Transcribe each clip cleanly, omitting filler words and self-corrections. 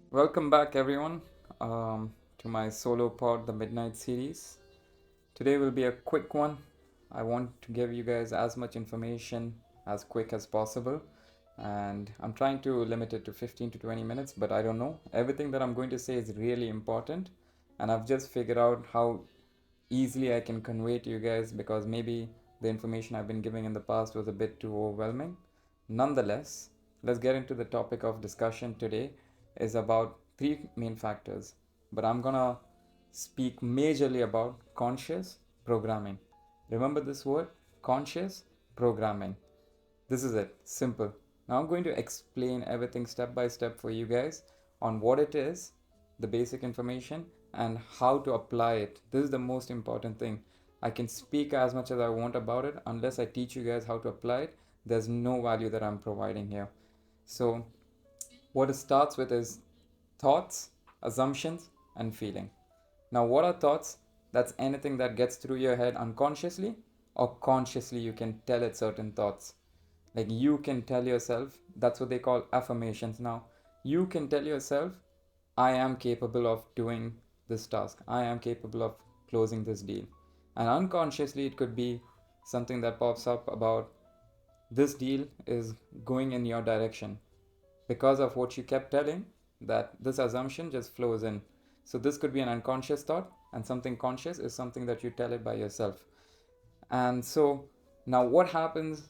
Welcome back, everyone, to my solo pod, the Midnight series. Today will be a quick one. I want to give you guys as much information as quick as possible, and I'm trying to limit it to 15 to 20 minutes, but I don't know. Everything that I'm going to say is really important, and I've just figured out how easily I can convey to you guys because maybe the information I've been giving in the past was a bit too overwhelming. Nonetheless, let's get into the topic of discussion today is about three main factors, but I'm gonna speak majorly about conscious programming. Remember this word, conscious programming. This is it, simple. Now I'm going to explain everything step by step for you guys on what it is, the basic information, and how to apply it. This is the most important thing. I can speak as much as I want about it. Unless I teach you guys how to apply it, there's no value that I'm providing here. So, what it starts with is thoughts, assumptions, and feeling. Now, what are thoughts? That's anything that gets through your head unconsciously or consciously. You can tell it certain thoughts. Like you can tell yourself, that's what they call affirmations now. You can tell yourself, I am capable of doing this task, I am capable of closing this deal. And unconsciously, it could be something that pops up about this deal is going in your direction because of what you kept telling, that this assumption just flows in. So this could be an unconscious thought, and something conscious is something that you tell it by yourself. And so now what happens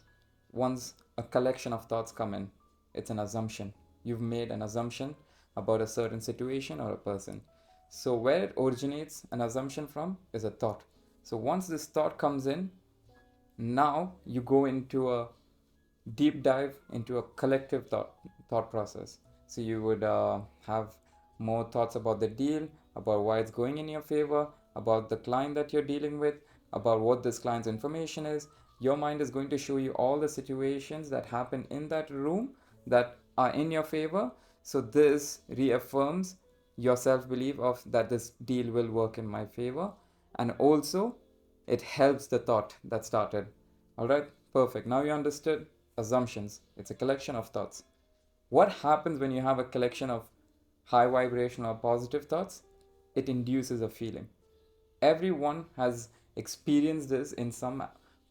once a collection of thoughts come in? It's an assumption. You've made an assumption about a certain situation or a person. So where it originates an assumption from is a thought. So once this thought comes in, now you go into a deep dive into a collective thought process. So you would have more thoughts about the deal, about why it's going in your favor, about the client that you're dealing with, about what this client's information is. Your mind is going to show you all the situations that happen in that room that are in your favor. So this reaffirms your self belief of that this deal will work in my favor, and also it helps the thought that started. All right, perfect. Now you understood assumptions. It's a collection of thoughts. What happens when you have a collection of high vibration or positive thoughts? It induces a feeling. Everyone has experienced this in some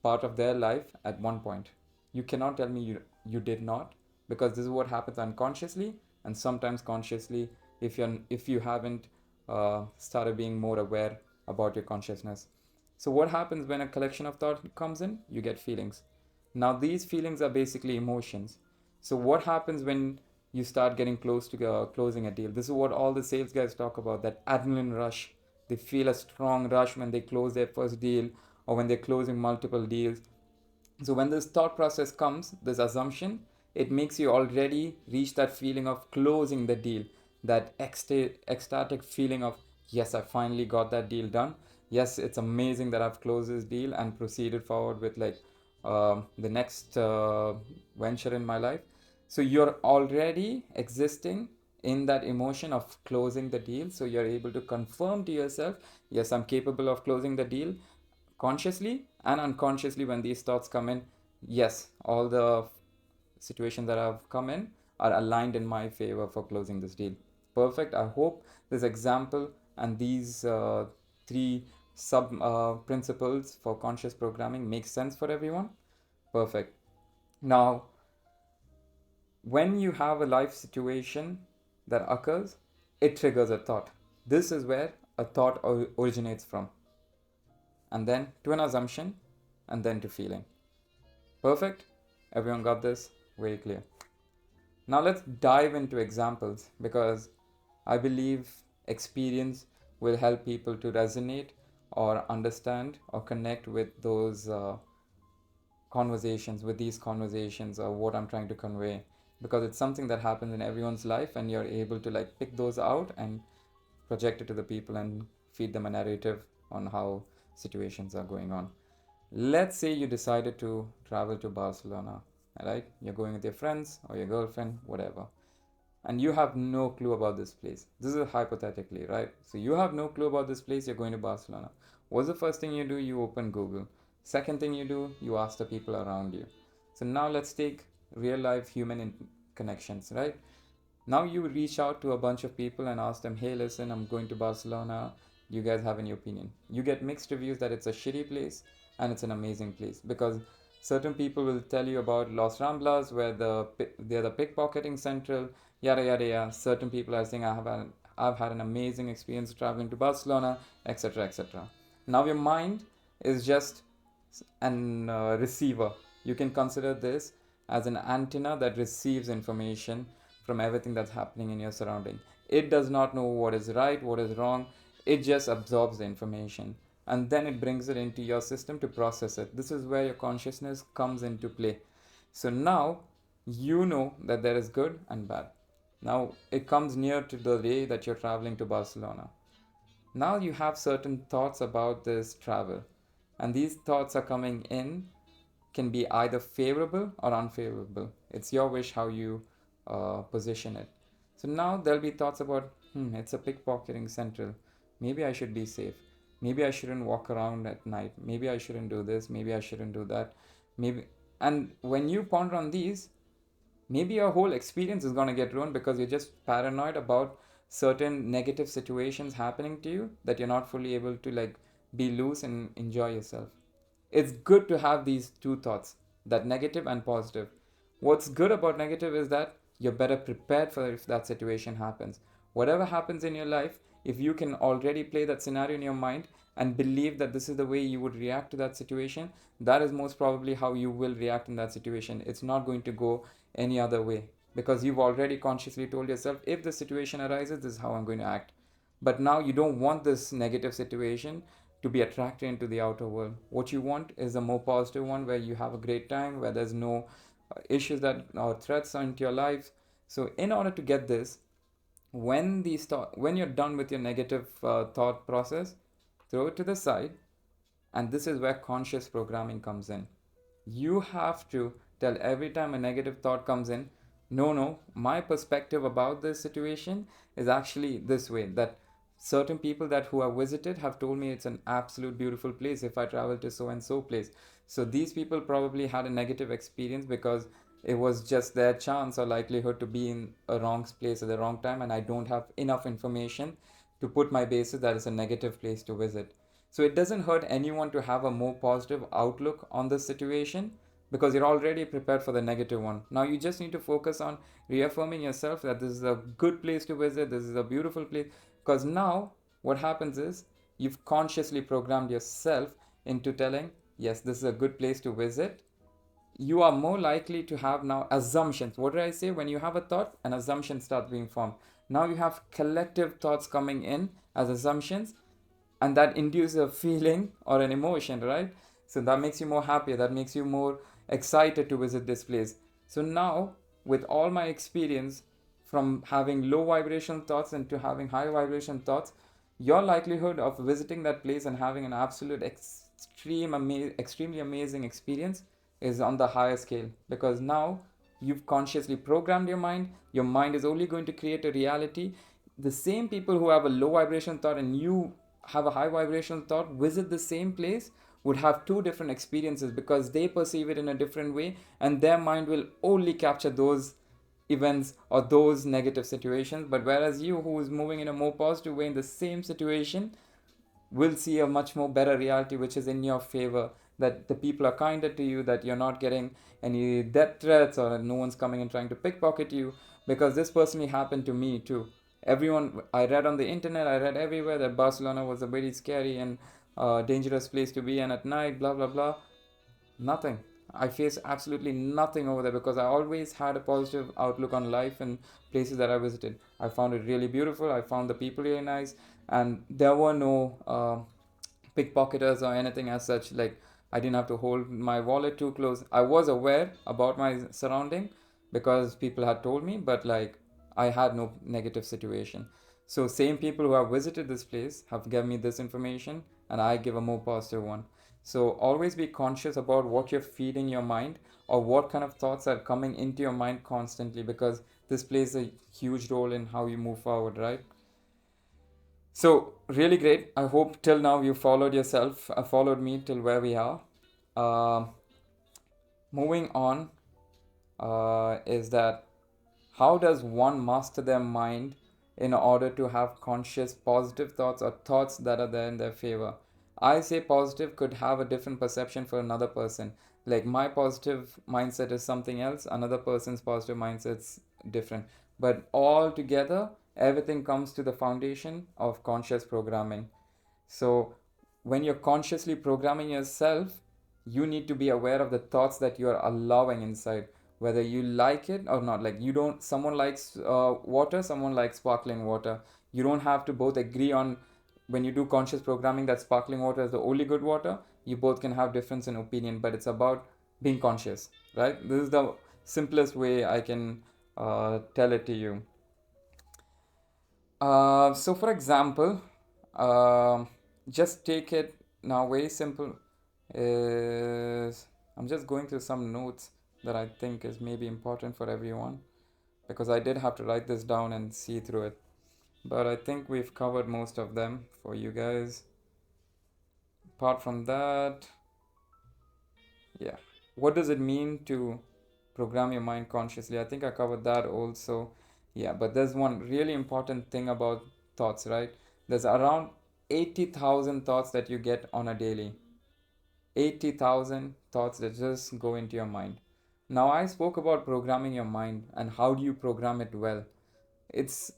part of their life at one point. You cannot tell me you did not, because this is what happens unconsciously and sometimes consciously if you haven't started being more aware about your consciousness. So what happens when a collection of thought comes in? You get feelings. Now these feelings are basically emotions. So what happens when you start getting close to closing a deal? This is what all the sales guys talk about, that adrenaline rush. They feel a strong rush when they close their first deal or when they're closing multiple deals. So when this thought process comes, this assumption, it makes you already reach that feeling of closing the deal, that ecstatic feeling of, yes, I finally got that deal done. Yes, it's amazing that I've closed this deal and proceeded forward with like the next venture in my life. So you're already existing in that emotion of closing the deal. So you're able to confirm to yourself, yes, I'm capable of closing the deal consciously and unconsciously. When these thoughts come in, yes, all the situations that have come in are aligned in my favor for closing this deal. Perfect. I hope this example and these three sub principles for conscious programming makes sense for everyone. Perfect. Now, when you have a life situation that occurs, it triggers a thought. This is where a thought originates from, and then to an assumption, and then to feeling. Perfect? Everyone got this? Very clear. Now let's dive into examples because I believe experience will help people to resonate or understand or connect with those conversations, with these conversations, or what I'm trying to convey, because it's something that happens in everyone's life and you're able to like pick those out and project it to the people and feed them a narrative on how situations are going on. Let's say you decided to travel to Barcelona, right? You're going with your friends or your girlfriend, whatever, and you have no clue about this place. This is hypothetically, right? So you have no clue about this place, you're going to Barcelona. What's the first thing you do? You open Google. Second thing you do, you ask the people around you. So now let's take real life human connections, right? Now you reach out to a bunch of people and ask them, hey, listen, I'm going to Barcelona. You guys have any opinion? You get mixed reviews that it's a shitty place and it's an amazing place, because certain people will tell you about Los Ramblas, where they're the pickpocketing central, yada yada yada. Certain people are saying, I've had an amazing experience traveling to Barcelona, etc., etc. Now your mind is just an receiver. You can consider this as an antenna that receives information from everything that's happening in your surrounding. It does not know what is right, what is wrong. It just absorbs the information and then it brings it into your system to process it. This is where your consciousness comes into play. So now you know that there is good and bad. Now it comes near to the day that you're traveling to Barcelona. Now you have certain thoughts about this travel, and these thoughts are coming in, can be either favorable or unfavorable. It's your wish how you position it. So now there'll be thoughts about, it's a pickpocketing central. Maybe I should be safe. Maybe I shouldn't walk around at night. Maybe I shouldn't do this. Maybe I shouldn't do that. Maybe, and when you ponder on these, maybe your whole experience is going to get ruined because you're just paranoid about certain negative situations happening to you that you're not fully able to like be loose and enjoy yourself. It's good to have these two thoughts, that negative and positive. What's good about negative is that you're better prepared for if that situation happens. Whatever happens in your life, if you can already play that scenario in your mind and believe that this is the way you would react to that situation, that is most probably how you will react in that situation. It's not going to go any other way, because you've already consciously told yourself, if the situation arises, this is how I'm going to act. But now you don't want this negative situation to be attracted into the outer world. What you want is a more positive one, where you have a great time, where there's no issues that or threats into your life. So in order to get this, when you're done with your negative thought process, throw it to the side, and this is where conscious programming comes in. You have to tell every time a negative thought comes in, no, no, my perspective about this situation is actually this way. That certain people that who have visited have told me it's an absolute beautiful place if I travel to so and so place. So these people probably had a negative experience because it was just their chance or likelihood to be in a wrong place at the wrong time, and I don't have enough information to put my basis that it's a negative place to visit. So it doesn't hurt anyone to have a more positive outlook on the situation, because you're already prepared for the negative one. Now you just need to focus on reaffirming yourself that this is a good place to visit, this is a beautiful place. Because now what happens is you've consciously programmed yourself into telling, yes, this is a good place to visit. You are more likely to have now assumptions. What did I say? When you have a thought, an assumption starts being formed. Now you have collective thoughts coming in as assumptions, and that induces a feeling or an emotion, right? So that makes you more happier, that makes you more excited to visit this place. So now, with all my experience from having low vibrational thoughts and to having high vibration thoughts, your likelihood of visiting that place and having an absolute extremely amazing experience is on the higher scale, because now you've consciously programmed your mind. Your mind is only going to create a reality. The same people who have a low vibration thought and you have a high vibration thought visit the same place would have two different experiences, because they perceive it in a different way, and their mind will only capture those events or those negative situations. But whereas you, who is moving in a more positive way in the same situation, will see a much more better reality which is in your favor, that the people are kinder to you, that you're not getting any death threats or no one's coming and trying to pickpocket you. Because this personally happened to me too. Everyone, I read on the internet, I read everywhere that Barcelona was a very scary and dangerous place to be, and at night, blah blah blah. Nothing. I faced absolutely nothing over there, because I always had a positive outlook on life and places that I visited. I found it really beautiful. I found the people really nice, and there were no pickpocketers or anything as such. Like, I didn't have to hold my wallet too close. I was aware about my surrounding because people had told me, but like, I had no negative situation. So same people who have visited this place have given me this information, and I give a more positive one. So always be conscious about what you're feeding your mind, or what kind of thoughts are coming into your mind constantly, because this plays a huge role in how you move forward, right? So really great. I hope till now you followed yourself, followed me till where we are. Uh, Moving on is that How does one master their mind in order to have conscious positive thoughts or thoughts that are there in their favor? I say positive could have a different perception for another person. Like my positive mindset is something else, another person's positive mindset's different. But all together, everything comes to the foundation of conscious programming. So, when you're consciously programming yourself, you need to be aware of the thoughts that you are allowing inside, whether you like it or not. Like, you don't, someone likes water, someone likes sparkling water. You don't have to both agree on when you do conscious programming that sparkling water is the only good water. You both can have difference in opinion, but it's about being conscious, right? This is the simplest way I can tell it to you. So for example, um just take it now. Very simple is I'm just going through some notes that I think is maybe important for everyone because I did have to write this down and see through it. But I think we've covered most of them for you guys. Apart from that, yeah. What does it mean to program your mind consciously? I think I covered that also. Yeah, but there's one really important thing about thoughts, right? There's around 80,000 thoughts that you get on a daily. 80,000 thoughts that just go into your mind. Now, I spoke about programming your mind and how do you program it well. It's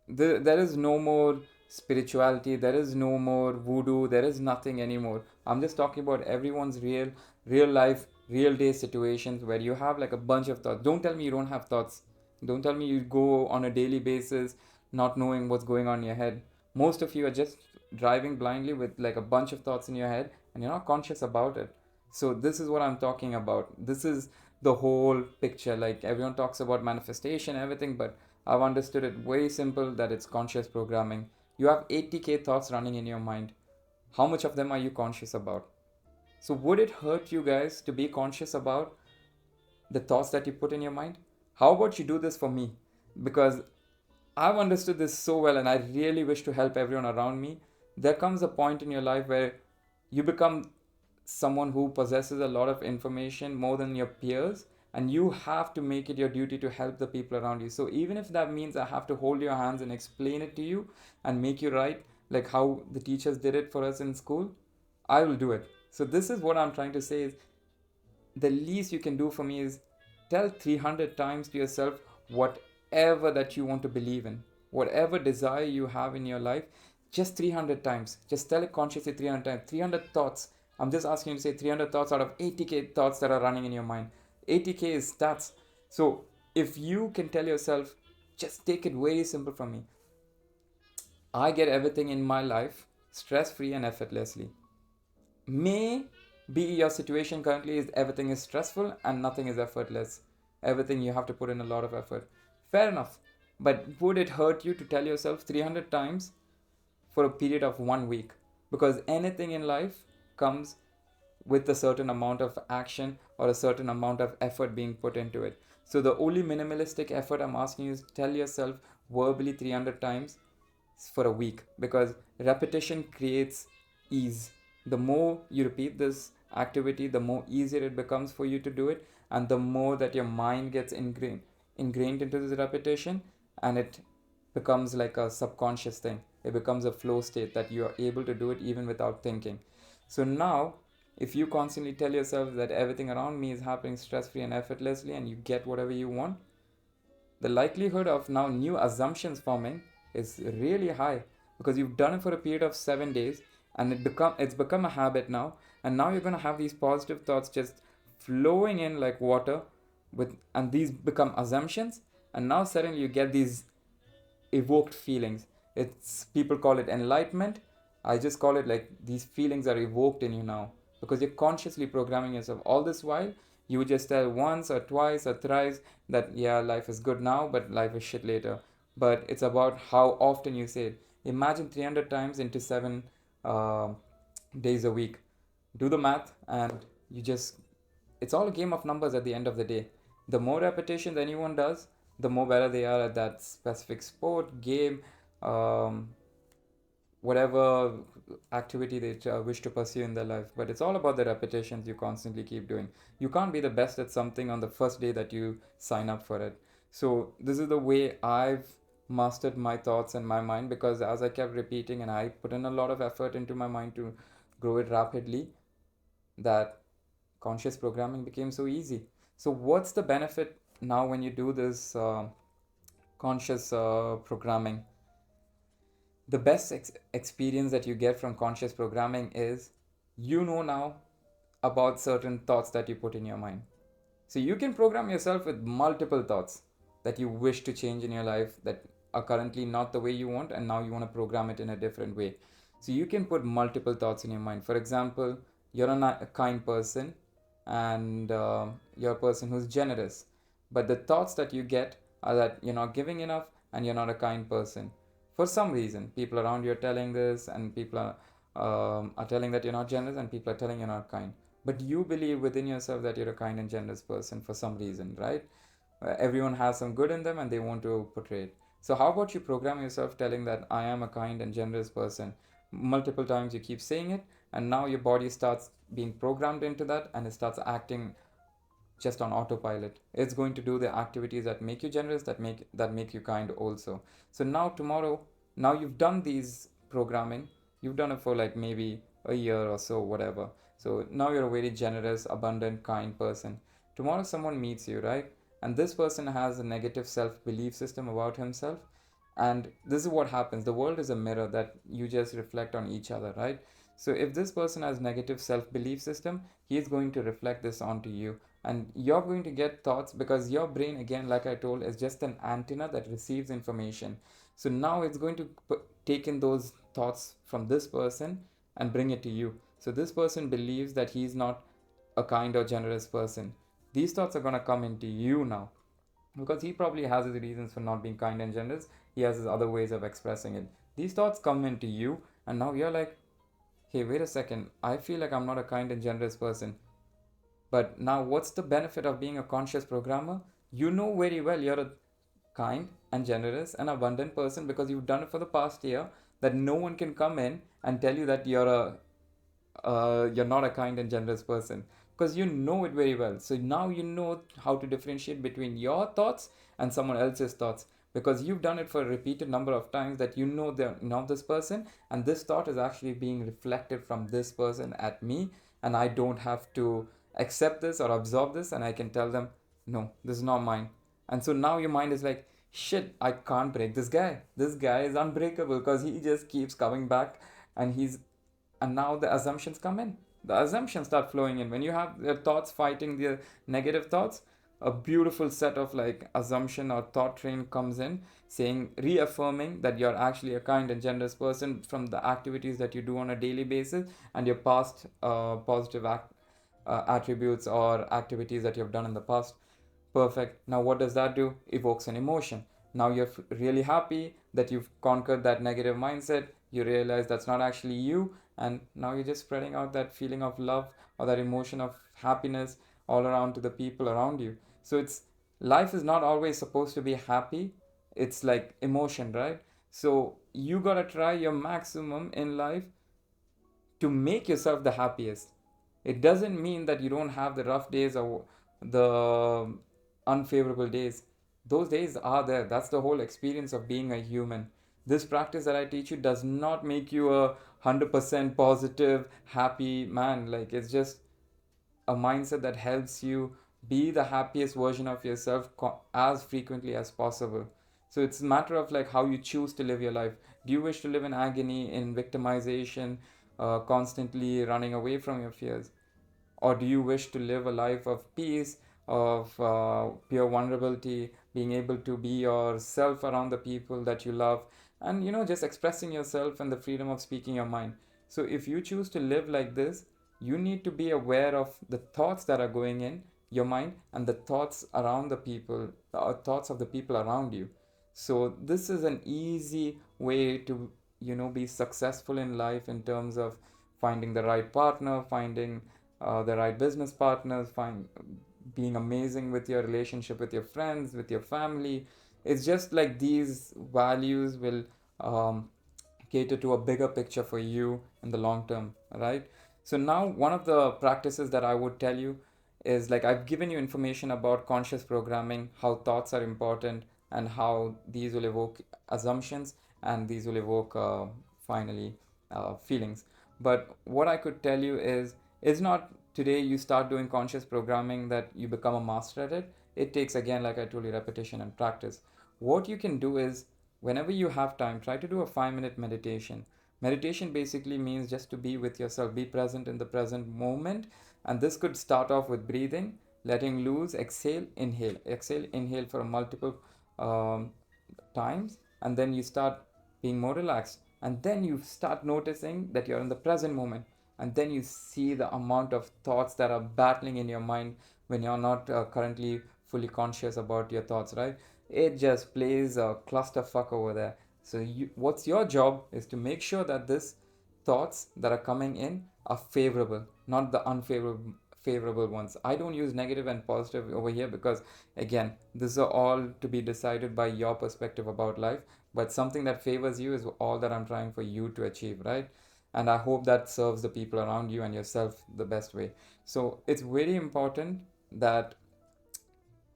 there is no more spirituality, there is no more voodoo, there is nothing anymore. I'm just talking about everyone's real life, real day situations where you have like a bunch of thoughts. Don't tell me you don't have thoughts. Don't tell me you go on a daily basis not knowing what's going on in your head. Most of you are just driving blindly with like a bunch of thoughts in your head and you're not conscious about it. So this is what I'm talking about. This is the whole picture. Like everyone talks about manifestation, everything, but I've understood it very simple that it's conscious programming. You have 80k thoughts running in your mind. How much of them are you conscious about? So, would it hurt you guys to be conscious about the thoughts that you put in your mind? How about you do this for me? Because I've understood this so well and I really wish to help everyone around me. There comes a point in your life where you become someone who possesses a lot of information more than your peers, and you have to make it your duty to help the people around you. So even if that means I have to hold your hands and explain it to you and make you right, like how the teachers did it for us in school, I will do it. So this is what I'm trying to say is the least you can do for me is tell 300 times to yourself whatever that you want to believe in, whatever desire you have in your life, just 300 times. Just tell it consciously 300 times. 300 thoughts. I'm just asking you to say 300 thoughts out of 80k thoughts that are running in your mind. 80k is stats. So if you can tell yourself, just take it very simple from me. I get everything in my life stress free and effortlessly. May be your situation currently is everything is stressful and nothing is effortless. Everything you have to put in a lot of effort. Fair enough. But would it hurt you to tell yourself 300 times for a period of 1 week? Because anything in life comes with a certain amount of action or a certain amount of effort being put into it. So the only minimalistic effort I'm asking you is tell yourself verbally 300 times for a week, because repetition creates ease. The more you repeat this activity, the more easier it becomes for you to do it, and the more that your mind gets ingrained into this repetition, and it becomes like a subconscious thing. It becomes a flow state that you are able to do it even without thinking. So now, if you constantly tell yourself that everything around me is happening stress free and effortlessly and you get whatever you want, the likelihood of now new assumptions forming is really high, because you've done it for a period of 7 days and it's become a habit now, and now you're going to have these positive thoughts just flowing in like water with, and these become assumptions, and now suddenly you get these evoked feelings. It's people call it enlightenment. I just call it like these feelings are evoked in you now because you're consciously programming yourself. All this while, you would just tell once or twice or thrice that yeah, life is good now, but life is shit later. But it's about how often you say it. Imagine 300 times into 7 days a week. Do the math, and you just it's all a game of numbers at the end of the day. The more repetitions anyone does, the more better they are at that specific sport, game, um, whatever activity they wish to pursue in their life. But it's all about the repetitions you constantly keep doing. You can't be the best at something on the first day that you sign up for it. So this is the way I've mastered my thoughts and my mind, because as I kept repeating and I put in a lot of effort into my mind to grow it rapidly, that conscious programming became so easy. So what's the benefit now when you do this conscious programming? The best experience that you get from conscious programming is, you know now about certain thoughts that you put in your mind. So you can program yourself with multiple thoughts that you wish to change in your life, that are currently not the way you want, and now you want to program it in a different way. So you can put multiple thoughts in your mind. For example, you're a kind person, and you're a person who's generous. But the thoughts that you get are that you're not giving enough and you're not a kind person. For some reason, people around you are telling this, and people are telling that you're not generous, and people are telling you're not kind, but you believe within yourself that you're a kind and generous person for some reason, right? Everyone has some good in them and they want to portray it. So how about you program yourself telling that I am a kind and generous person? Multiple times you keep saying it, and now your body starts being programmed into that, and it starts acting just on autopilot. It's going to do the activities that make you generous, that make you kind also. So now tomorrow, now you've done these programming, you've done it for like maybe a year or so, whatever. So now you're a very generous, abundant, kind person. Tomorrow someone meets you, right? And this person has a negative self belief system about himself. And this is what happens. The world is a mirror that you just reflect on each other, right? So if this person has negative self belief system, he is going to reflect this onto you, and you're going to get thoughts, because your brain, again, like I told, is just an antenna that receives information. So now it's going to take in those thoughts from this person and bring it to you. So this person believes that he's not a kind or generous person. These thoughts are going to come into you now, because he probably has his reasons for not being kind and generous. He has his other ways of expressing it. These thoughts come into you, and now you're like, hey, wait a second, I feel like I'm not a kind and generous person. But now, what's the benefit of being a conscious programmer? You know very well you're a kind and generous and abundant person, because you've done it for the past year. That no one can come in and tell you that you're not a kind and generous person, because you know it very well. So now you know how to differentiate between your thoughts and someone else's thoughts, because you've done it for a repeated number of times, that you know they're not this person, and this thought is actually being reflected from this person at me, and I don't have to accept this or absorb this, and I can tell them, no, this is not mine. And so now your mind is like, shit, I can't break this guy is unbreakable, because he just keeps coming back, and he's and now the assumptions come in. The assumptions start flowing in when you have your thoughts fighting the negative thoughts. A beautiful set of like assumption or thought train comes in, saying, reaffirming that you're actually a kind and generous person from the activities that you do on a daily basis, and your past positive attributes or activities that you've done in the past. Perfect. Now, what does that do? Evokes an emotion. Now you're really happy that you've conquered that negative mindset. You realize that's not actually you, and now you're just spreading out that feeling of love or that emotion of happiness all around to the people around you. So it's life is not always supposed to be happy. It's like emotion, right? So you gotta try your maximum in life to make yourself the happiest. It doesn't mean that you don't have the rough days or the unfavorable days. Those days are there. That's the whole experience of being a human. This practice that I teach you does not make you a 100% positive, happy man. Like, it's just a mindset that helps you be the happiest version of yourself as frequently as possible. So it's a matter of like how you choose to live your life. Do you wish to live in agony, in victimization, constantly running away from your fears? Or do you wish to live a life of peace, of pure vulnerability, being able to be yourself around the people that you love, and just expressing yourself and the freedom of speaking your mind? So if you choose to live like this, you need to be aware of the thoughts that are going in your mind, and the thoughts around the people, the thoughts of the people around you. So this is an easy way to be successful in life, in terms of finding the right partner, finding the right business partners, being amazing with your relationship with your friends, with your family. It's just like these values will cater to a bigger picture for you in the long term, right? So now one of the practices that I would tell you is like I've given you information about conscious programming, how thoughts are important, and how these will evoke assumptions, and these will evoke finally feelings. But what I could tell you is, it's not today you start doing conscious programming that you become a master at it. It takes, again, like I told you, repetition and practice. What you can do is, whenever you have time, try to do a 5 minute meditation. Meditation basically means just to be with yourself, be present in the present moment. And this could start off with breathing, letting loose, exhale, inhale for multiple um, times, and then you start being more relaxed, and then you start noticing that you're in the present moment, and then you see the amount of thoughts that are battling in your mind when you're not currently fully conscious about your thoughts, right? It just plays a clusterfuck over there. So what's your job is to make sure that this thoughts that are coming in are favorable, not the unfavorable ones. I don't use negative and positive over here because, again, these are all to be decided by your perspective about life. But something that favors you is all that I'm trying for you to achieve, right? And I hope that serves the people around you and yourself the best way. So it's very important that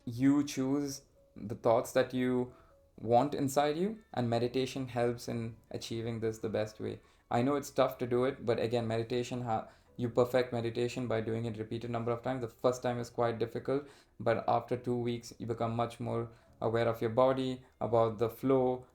you choose the thoughts that you want inside you, and meditation helps in achieving this the best way. I know it's tough to do it, but again, you perfect meditation by doing it repeated number of times. The first time is quite difficult, but after 2 weeks you become much more aware of your body, about the flow,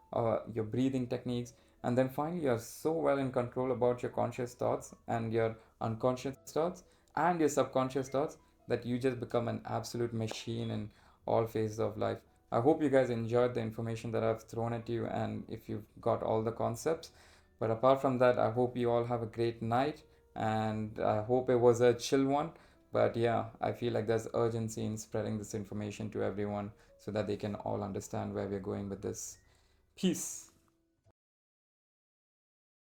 your breathing techniques, and then finally you're so well in control about your conscious thoughts and your unconscious thoughts and your subconscious thoughts, that you just become an absolute machine in all phases of life. I hope you guys enjoyed the information that I've thrown at you, and if you've got all the concepts. But apart from that, I hope you all have a great night, and I hope it was a chill one. But yeah, I feel like there's urgency in spreading this information to everyone so that they can all understand where we're going with this. Peace.